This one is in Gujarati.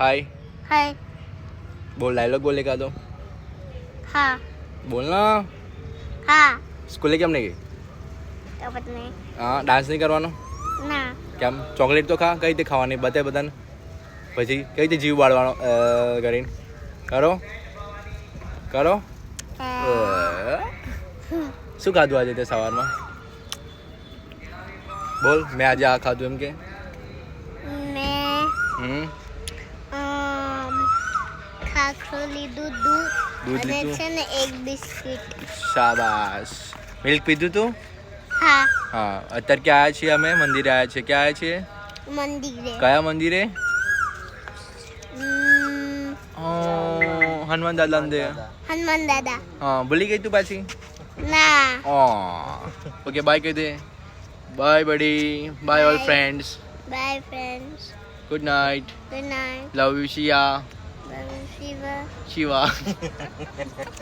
हाय हाय बोल डायलॉग बोले का तो हाँ बोलना हाँ स्कूले કેમ નહીં ગઈ ખબર નહીં હા ડાન્સ નહીં કરવાનો ના કેમ ચોકલેટ તો ખા કઈ રીતે ખાવાની બતાય બધાને પછી કઈ રીતે જીવ બાળવાનો કરીને કરો કરો શું ખાધું આજે તે સવારમાં બોલ મેં આજે આ ખાધું એમ કે મેં ખાખરું લીધું દૂધ દૂધ અને લીધું છે ને એક બિસ્કિટ શાબાશ મિલ્ક પીધું તું હા હા અત્યારે ક્યાં આવ્યા છીએ અમે મંદિરે આવ્યા છીએ ક્યાં આવ્યા છીએ મંદિરે કયા મંદિરે ઉમ, હનુમાન દાદા દે હનુમાન દાદા હા ભૂલી ગઈ તું પાછી ના ઓકે બાય કહી દે bye buddy bye all Bye. Friends bye friends good night good night love you શિયા શિવા શિવા